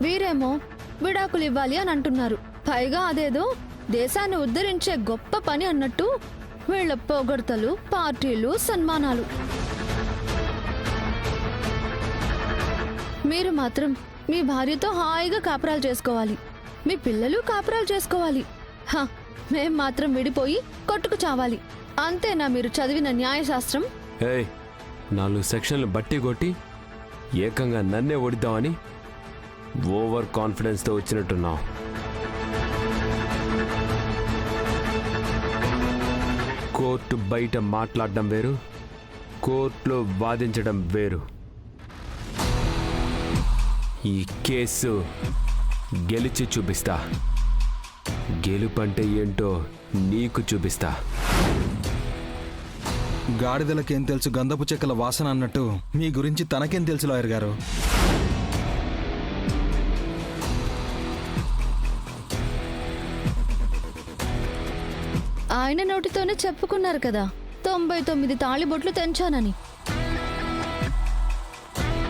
వీరేమో విడాకులు ఇవ్వాలి అని అంటున్నారు. పైగా అదేదో దేశాన్ని ఉద్ధరించే గొప్ప పని అన్నట్టు వీళ్ళ పొగడ్తలు, పార్టీలు, సన్మానాలు. మీరు మాత్రం మీ భార్యతో హాయిగా కాపురాలు చేసుకోవాలి, మీ పిల్లలు కాపురాలు చేసుకోవాలి. మేం మాత్రం విడిపోయి కొట్టుకు చావాలి. అంతేనా మీరు చదివిన న్యాయశాస్త్రం? ఏయ్, 4 సెక్షన్లు బట్టి కొట్టి ఏకంగా నన్నే ఓడిద్దామని ఓవర్ కాన్ఫిడెన్స్తో వచ్చినట్టున్నావు. కోర్టు బయట మాట్లాడడం వేరు, కోర్టులో వాదించడం వేరు. ఈ కేసు గెలిచి చూపిస్తా. గెలుపంటే ఏంటో నీకు చూపిస్తా. గాడిదలకేం తెలుసు గంధపు చెక్కల వాసన అన్నట్టు మీ గురించి తనకేం తెలుసు లాయర్ గారు? ఆయన నోటితోనే చెప్పుకున్నారు కదా 99 తాళిబొట్లు తెంచానని.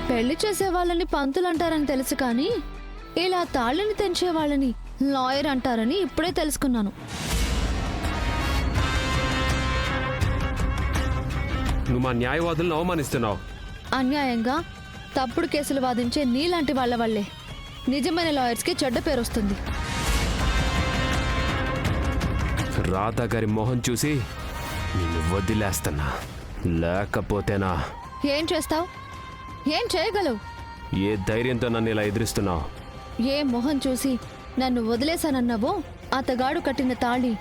పెళ్లి చేసే వాళ్ళని పంతులు అంటారని తెలుసు, కానీ ఇలా తాళిని తెంచే వాళ్ళని లాయర్ అంటారని ఇప్పుడే తెలుసుకున్నాను. నువ్వు మా న్యాయవాదులను అవమానిస్తున్నావు. అన్యాయంగా తప్పుడు కేసులు వాదించే నీలాంటి వాళ్ళ వల్లే నిజమైన లాయర్స్కి చెడ్డ పేరు వస్తుంది. రాధా గారి మొహం చూసి నిన్ను వదిలేస్తున్నా. లేకపోతేనా? ఏం చేస్తావు? ఏం చేయగలవు? ఏ ధైర్యంతో నన్ను ఇలా ఎదురిస్తున్నావు? ఏ మొహం చూసి నన్ను వదిలేశానన్నావో అతగాడు కట్టిన తాళి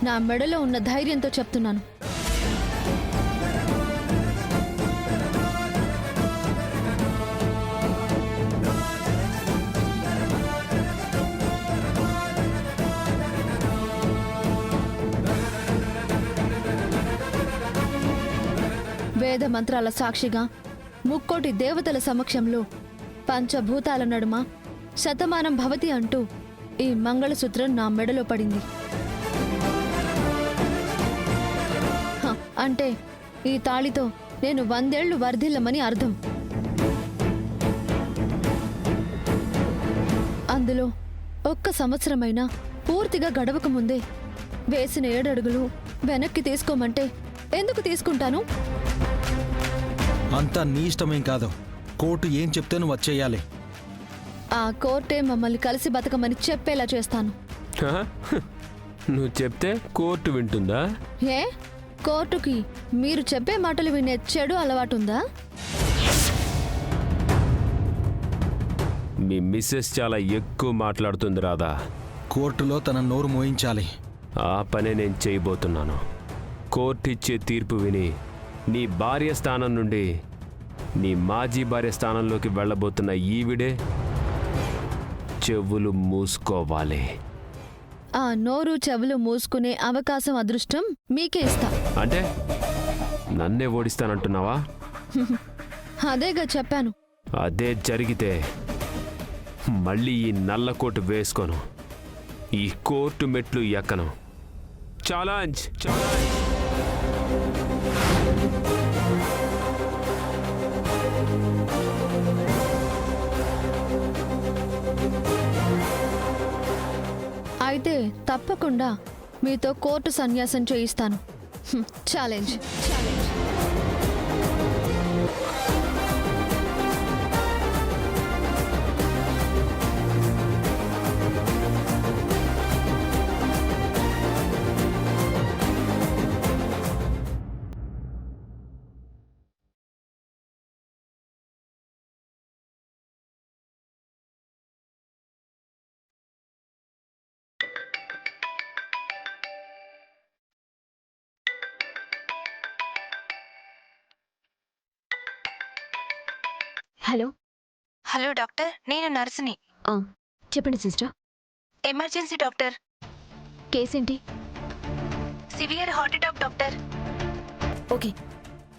నా మెడలో ఉన్న ధైర్యంతో చెప్తున్నాను. వేద మంత్రాల సాక్షిగా, ముక్కోటి దేవతల సమక్షంలో, పంచభూతాల నడుమ శతమానం భవతి అంటూ ఈ మంగళసూత్రం నా మెడలో పడింది. అంటే ఈ తాళితో నేను 100 ఏళ్లు వర్ధిల్లమని అర్థం. అందులో 1 సంవత్సరమైనా పూర్తిగా గడవక ముందే వేసిన 7 అడుగులు వెనక్కి తీసుకోమంటే ఎందుకు తీసుకుంటాను? అంతా నీ ఇష్టమేం కాదు. కోర్టు ఏం చెప్తే నువ్వు వచ్చేయాలి. ఆ కోర్టే మమ్మల్ని కలిసి బతకమని చెప్పేలా చేస్తాను. నువ్వు చెప్తే కోర్టు వింటుందా? ఏ కోర్టుకి మీరు చెప్పే మాటలు వినే చెడు అలవాటుందా? మీ మిస్సెస్ చాలా ఎక్కువ మాట్లాడుతుంది రాధా. కోర్టులో తన నోరు మోయించాలి. ఆ పనే నేను చేయబోతున్నాను. కోర్టు ఇచ్చే తీర్పు విని నీ భార్య స్థానం నుండి నీ మాజీ భార్య స్థానంలోకి వెళ్ళబోతున్న ఈవిడే చెవులు మూసుకోవాలి. ఆ నోరు చెవులు మూసుకునే అవకాశం, అదృష్టం మీకే ఇస్తా. అంటే నన్నే ఓడిస్తానంటున్నావా? అదేగా చెప్పాను. అదే జరిగితే మళ్ళీ ఈ నల్లకోటు వేసుకోను, ఈ కోర్టు మెట్లు ఎక్కను. ఛాలెంజ్. అయితే తప్పకుండా మీతో కోర్టు సన్యాసం చేయిస్తాను. ఛాలెంజ్. హలో. హలో డాక్టర్, నేను నర్సుని. చెప్పండి సిస్టర్. Emergency doctor. కేసేంటి? Severe heart attack doctor. Okay,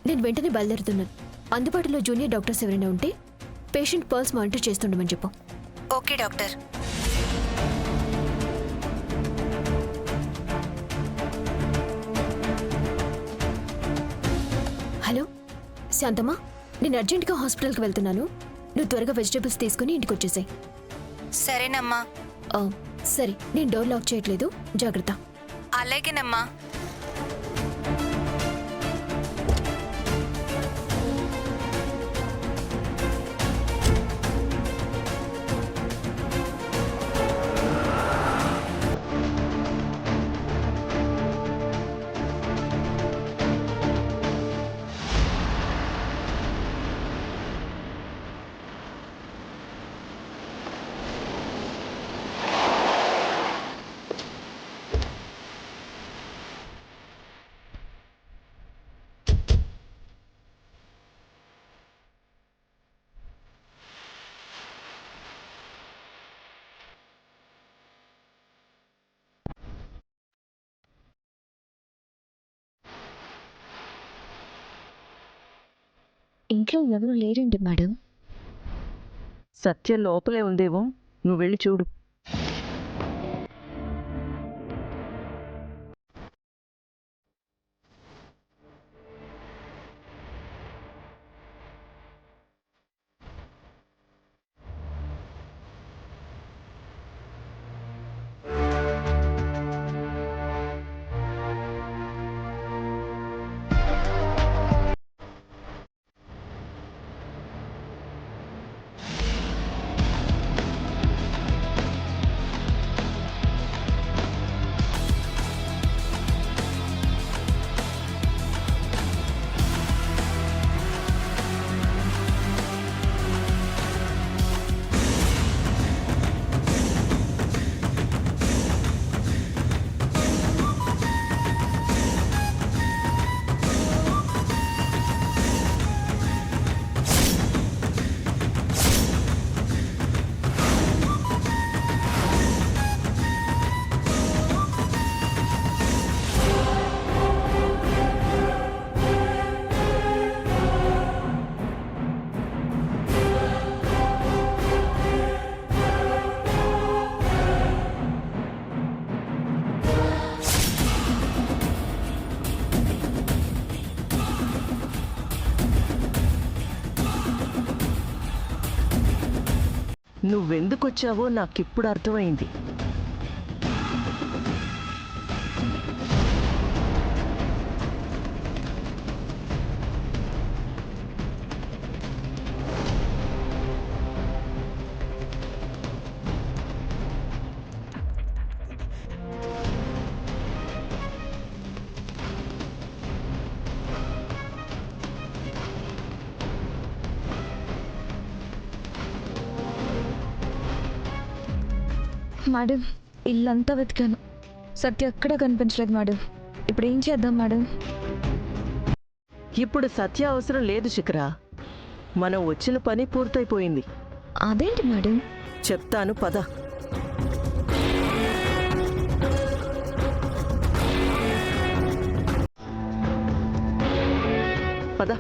నేను వెంటనే బయలుదేరుతున్నాను. అందుబాటులో జూనియర్ డాక్టర్స్ ఎవరైనా ఉంటే పేషెంట్ పల్స్ మానిటర్ చేస్తుండమని చెప్పు. Okay doctor. హలో శాంతమ్మా, నేను అర్జెంటుగా హాస్పిటల్కి వెళ్తున్నాను. నువ్వు త్వరగా వెజిటేబుల్స్ తీసుకుని ఇంటికి వచ్చేసాయి. సరేనమ్మా. ఆ, సరే నేను డోర్ లాక్ చేయట్లేదు, జాగ్రత్త. అలాగేనమ్మా. ఇంట్లో ఎవరు లేరండి మేడం. సత్య లోపలే ఉందేమో, నువ్వు వెళ్ళి చూడు. నువ్వెందుకొచ్చావో నాకిప్పుడు అర్థమైంది. మేడం, ఇల్లంతా వెతికాను, సత్య ఎక్కడ కనిపించలేదు మేడం. ఇప్పుడు ఏం చేద్దాం మేడం? ఇప్పుడు సత్య అవసరం లేదు శిఖరా. మనం వచ్చిన పని పూర్తయిపోయింది. అదేంటి మేడం? చెప్తాను పద. పద.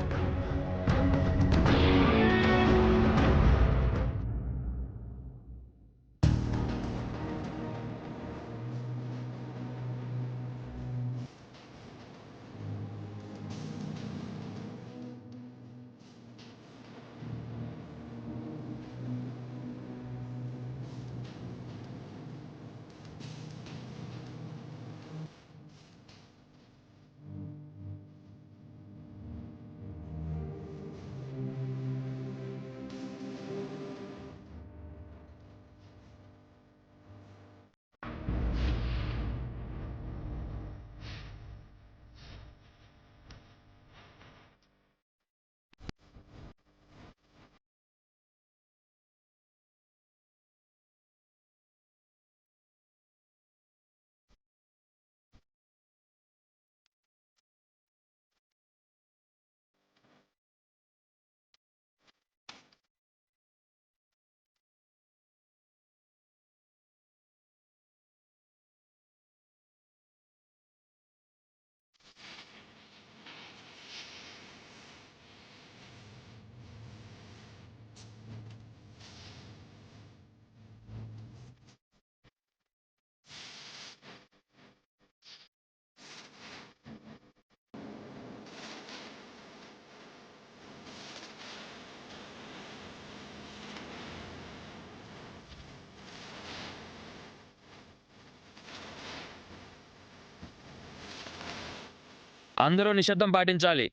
అందరూ నిశ్శబ్దం పాటించాలి.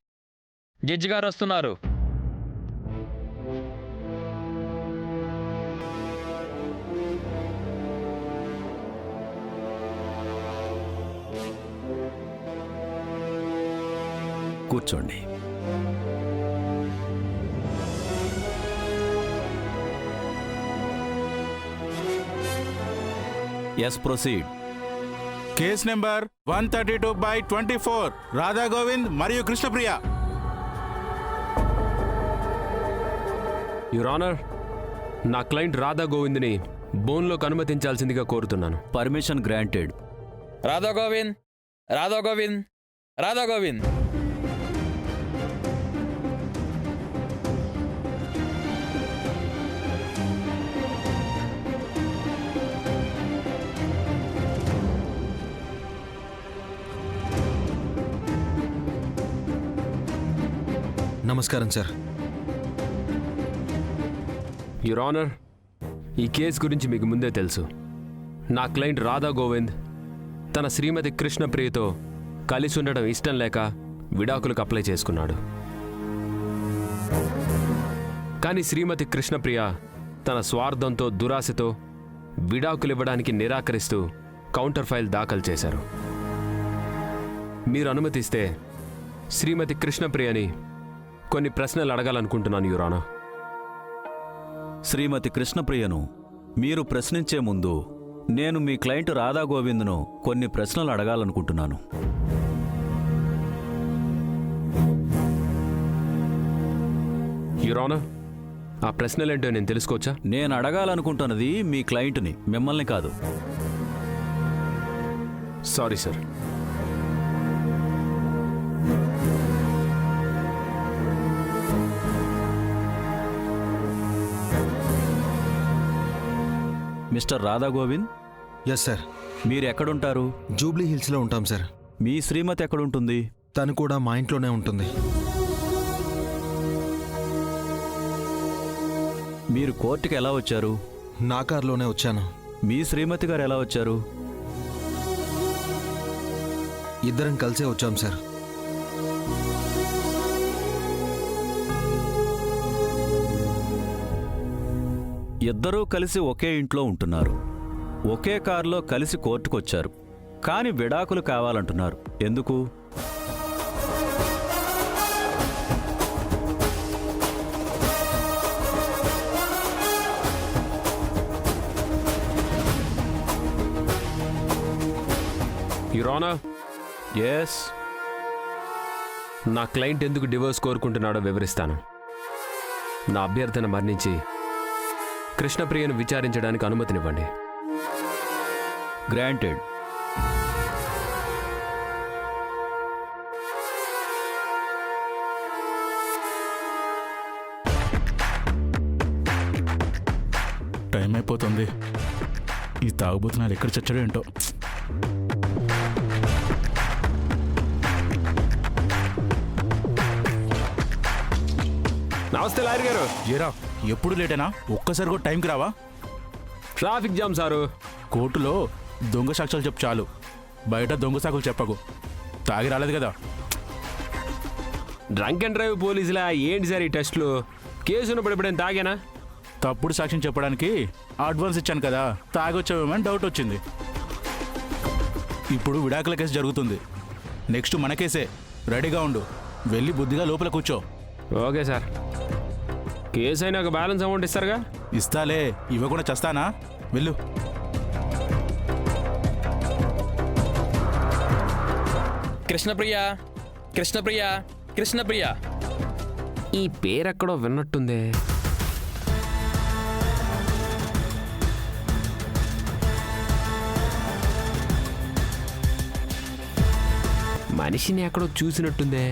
జడ్జి గారు వస్తున్నారు. కూర్చోండి. Yes proceed. Case number 132/24 Radha Govind మరియు కృష్ణప్రియ. యువర్ ఆనర్, నా క్లయింట్ రాధా గోవింద్ని బోన్లోకి అనుమతించాల్సిందిగా కోరుతున్నాను. Permission granted. రాధా గోవింద్, రాధా గోవింద్, రాధా గోవింద్. నమస్కారం సార్. యువర్ ఆనర్, ఈ కేసు గురించి మీకు ముందే తెలుసు. నా క్లయింట్ రాధా గోవింద్ తన శ్రీమతి కృష్ణప్రియతో కలిసి ఉండడం ఇష్టం లేక విడాకులకు అప్లై చేసుకున్నాడు. కానీ శ్రీమతి కృష్ణప్రియ తన స్వార్థంతో, దురాశతో విడాకులు ఇవ్వడానికి నిరాకరిస్తూ కౌంటర్ ఫైల్ దాఖలు చేశారు. మీరు అనుమతిస్తే శ్రీమతి కృష్ణప్రియని కొన్ని ప్రశ్నలు అడగాలనుకుంటున్నాను యువర్ ఆనర్. శ్రీమతి కృష్ణప్రియను మీరు ప్రశ్నించే ముందు నేను మీ క్లయింట్ రాధా గోవింద్ను కొన్ని ప్రశ్నలు అడగాలనుకుంటున్నాను. యువర్ ఆనర్, ఆ ప్రశ్నలేంటో నేను తెలుసుకోవచ్చా? నేను అడగాలనుకుంటున్నది మీ క్లయింట్ని, మిమ్మల్ని కాదు. Sorry sir. Mister Radha Govind, yes sir. మీరు ఎక్కడుంటారు? జూబ్లీ హిల్స్లో ఉంటాం సార్. మీ శ్రీమతి ఎక్కడుంటుంది? తను కూడా మా ఇంట్లోనే ఉంటుంది. మీరు కోర్టుకి ఎలా వచ్చారు? నా కారులోనే వచ్చాను. మీ శ్రీమతి గారు ఎలా వచ్చారు? ఇద్దరం కలిసే వచ్చాం సార్. ఇద్దరూ కలిసి ఒకే ఇంట్లో ఉంటున్నారు, ఒకే కారులో కలిసి కోర్టుకొచ్చారు. కానీ విడాకులు కావాలంటున్నారు. ఎందుకు? Your honour, yes. నా క్లయింట్ ఎందుకు డివోర్స్ కోరుకుంటున్నాడో వివరిస్తాను. నా అభ్యర్థన మరణించి కృష్ణప్రియను విచారించడానికి అనుమతినివ్వండి. గ్రాంటెడ్. టైం అయిపోతుంది. ఈ తాగుబోతున్నాడు ఎక్కడ చచ్చాడో ఏంటో. నమస్తే లాయర్ గారు. ఏరా, ఎప్పుడు లేటేనా? ఒక్కసారి కూడా టైంకి రావా? Traffic jam sir. కోర్టులో దొంగ సాక్ష్యాలు చెప్పు చాలు, బయట దొంగ సాకులు చెప్పకు. తాగి రాలేదు కదా. డ్రంక్ అండ్ డ్రైవ్ పోలీసులా ఏంటి సార్ ఈ టెస్టులు? కేసు ఉన్నప్పుడు ఎప్పుడైనా తాగానా? తప్పుడు సాక్ష్యం చెప్పడానికి అడ్వాన్స్ ఇచ్చాను కదా, తాగొచ్చావేమని డౌట్ వచ్చింది. ఇప్పుడు విడాకుల కేసు జరుగుతుంది. నెక్స్ట్ మన కేసే. రెడీగా ఉండు. వెళ్ళి బుద్ధిగా లోపల కూర్చో. Okay sir. కేసు అయినా ఒక బ్యాలెన్స్ అమౌంట్ ఇస్తారుగా? ఇస్తాలే, ఇవ్వకుండా చస్తానా? వెళ్ళు. కృష్ణప్రియ, కృష్ణప్రియ, కృష్ణప్రియ. ఈ పేరెక్కడో విన్నట్టుందే. మనిషిని ఎక్కడో చూసినట్టుందే.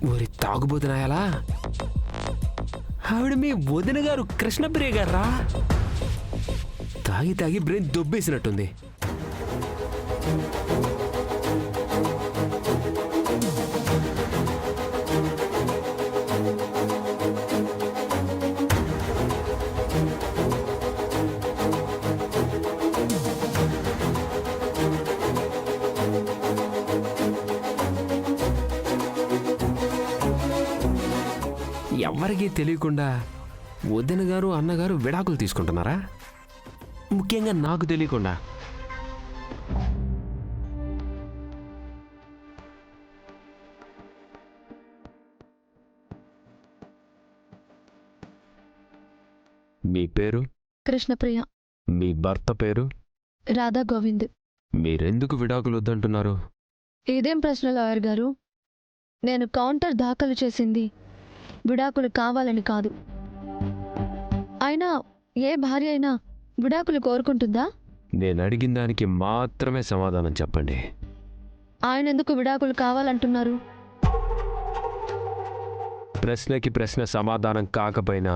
ఊరి తాగుబోతున్నాయాలా? ఆవిడ మీ వదిన గారు కృష్ణప్రియ గారా? తాగి తాగి బ్రెయిన్ దొబ్బేసినట్టుంది. ఎవరికీ తెలియకుండా వదిన గారు అన్నగారు విడాకులు తీసుకుంటున్నారా? ముఖ్యంగా నాకు తెలియకుండా. మీ పేరు? కృష్ణప్రియ. మీ భర్త పేరు? రాధా గోవింద్. మీరెందుకు విడాకులు వద్దంటున్నారు? ఇదేం ప్రశ్న లాయర్ గారు? నేను కౌంటర్ దాఖలు చేసింది విడాకులు కావాలని కాదు. అయినా ఏ భార్య అయినా విడాకులు కోరుకుంటుందా? నేను అడిగిన దానికి మాత్రమే సమాధానం చెప్పండి. ఆయన ఎందుకు విడాకులు కావాలంటున్నారు? ప్రశ్నకి ప్రశ్న సమాధానం కాకపోయినా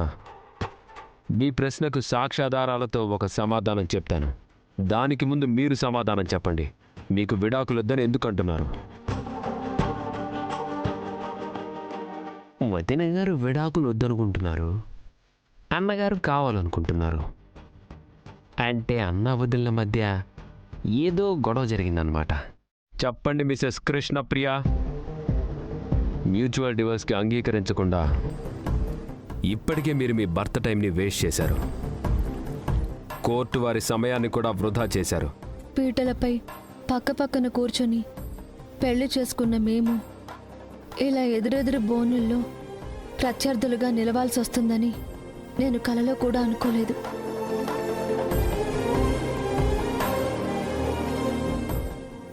మీ ప్రశ్నకు సాక్ష్యాధారాలతో ఒక సమాధానం చెప్తాను. దానికి ముందు మీరు సమాధానం చెప్పండి. మీకు విడాకులు వద్దని ఎందుకు అంటున్నారు? వదిన గారు విడాకులు వద్దనుకుంటున్నారు, అన్నగారు కావాలనుకుంటున్నారు. అంటే అన్న వదిన మధ్య ఏదో గొడవ జరిగిందనమాట. చెప్పండి మిసెస్ కృష్ణప్రియ. మ్యూచువల్ డివోర్స్కి అంగీకరించకుండా ఇప్పటికే మీరు మీ భర్త టైంని వేస్ట్ చేశారు. కోర్టు వారి సమయాన్ని కూడా వృధా చేశారు. పీటలపై పక్కపక్కన కూర్చొని పెళ్లి చేసుకున్న మేము ఇలా ఎదురెదురు బోనుల్లో ప్రత్యర్థులుగా నిలవాల్సి వస్తుందని నేను కలలో కూడా అనుకోలేదు.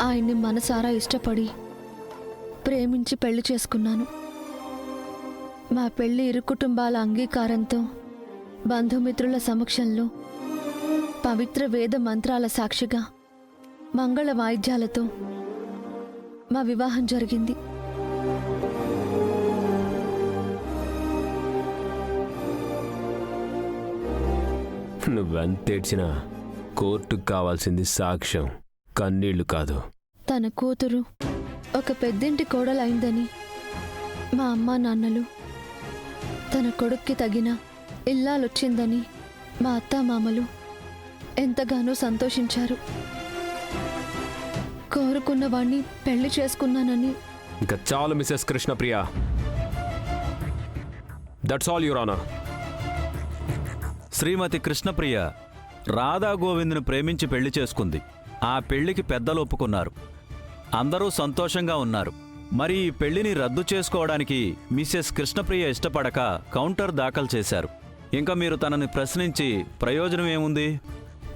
ఆయన్ని మనసారా ఇష్టపడి ప్రేమించి పెళ్లి చేసుకున్నాను. మా పెళ్లి ఇరు కుటుంబాల అంగీకారంతో, బంధుమిత్రుల సమక్షంలో, పవిత్ర వేద మంత్రాల సాక్షిగా, మంగళ వాయిద్యాలతో మా వివాహం జరిగింది. నువ్వెంతేడ్చినా కోర్టుకు కావాల్సింది సాక్ష్యం, కన్నీళ్లు కాదు. తన కూతురు ఒక పెద్దింటి కోడలైందని మా అమ్మా నాన్నలు, తన కొడుక్కి తగిన ఇల్లాలొచ్చిందని మా అత్తామామలు ఎంతగానో సంతోషించారు. కోరుకున్న వాణ్ణి పెళ్లి చేసుకున్నానని. ఇంకా చాలు Mrs Krishnapriya. That's all your honour. శ్రీమతి కృష్ణప్రియ రాధా గోవింద్ను ప్రేమించి పెళ్లి చేసుకుంది. ఆ పెళ్లికి పెద్దలు ఒప్పుకున్నారు. అందరూ సంతోషంగా ఉన్నారు. మరి ఈ పెళ్లిని రద్దు చేసుకోవడానికి మిసెస్ కృష్ణప్రియ ఇష్టపడక కౌంటర్ దాఖలు చేశారు. ఇంకా మీరు తనని ప్రశ్నించి ప్రయోజనం ఏముంది?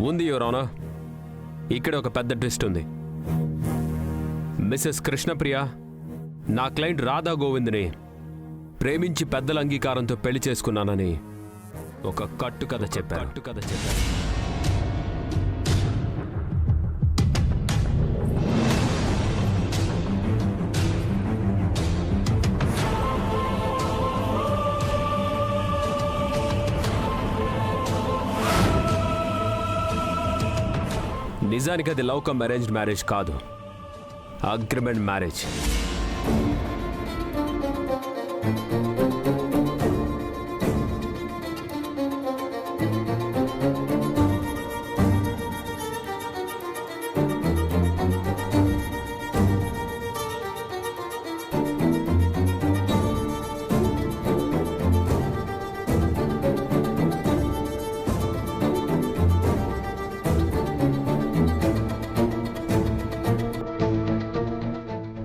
ఉంది యువర్ ఆనర్. ఇక్కడ ఒక పెద్ద ట్విస్ట్ ఉంది. మిసెస్ కృష్ణప్రియ నా క్లయింట్ రాధా గోవింద్ని ప్రేమించి పెద్దల అంగీకారంతో పెళ్లి చేసుకున్నానని ఒక కట్టుకథ చెప్పారు. నిజానికి అది లవ్ కమ్ అరేంజ్డ్ మ్యారేజ్ కాదు, అగ్రిమెంట్ మ్యారేజ్.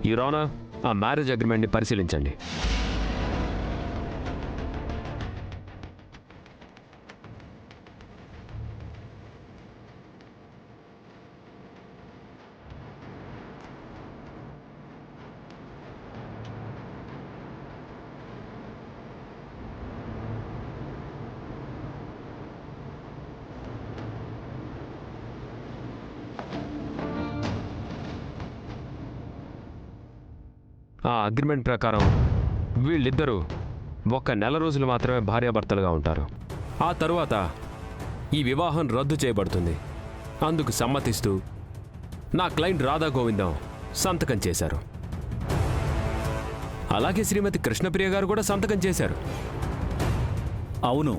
యువర్ ఆనర్, ఆ మ్యారేజ్ అగ్రిమెంట్ని పరిశీలించండి. ఆ అగ్రిమెంట్ ప్రకారం వీళ్ళిద్దరూ 1 నెల రోజులు మాత్రమే భార్యాభర్తలుగా ఉంటారు. ఆ తరువాత ఈ వివాహం రద్దు చేయబడుతుంది. అందుకు సమ్మతిస్తూ నా క్లయింట్ రాధా గోవిందం సంతకం చేశారు. అలాగే శ్రీమతి కృష్ణప్రియ గారు కూడా సంతకం చేశారు. అవును,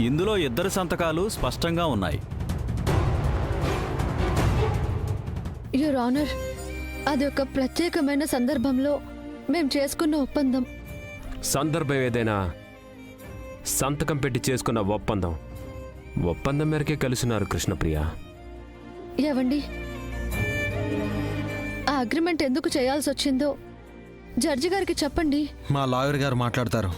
ఇందులో 2 సంతకాలు స్పష్టంగా ఉన్నాయి. యువర్ ఆనర్, అది ఒక ప్రత్యేకమైన సందర్భంలో మేం చేసుకున్న ఒప్పందం. సందర్భం ఏదైనా సంతకం పెట్టి చేసుకున్న ఒప్పందం మేరకే కలుసున్నారు కృష్ణప్రియ. ఏవండి, ఆ అగ్రిమెంట్ ఎందుకు చేయాల్సి వచ్చిందో జడ్జి గారికి చెప్పండి. మా లాయర్ గారు మాట్లాడతారు.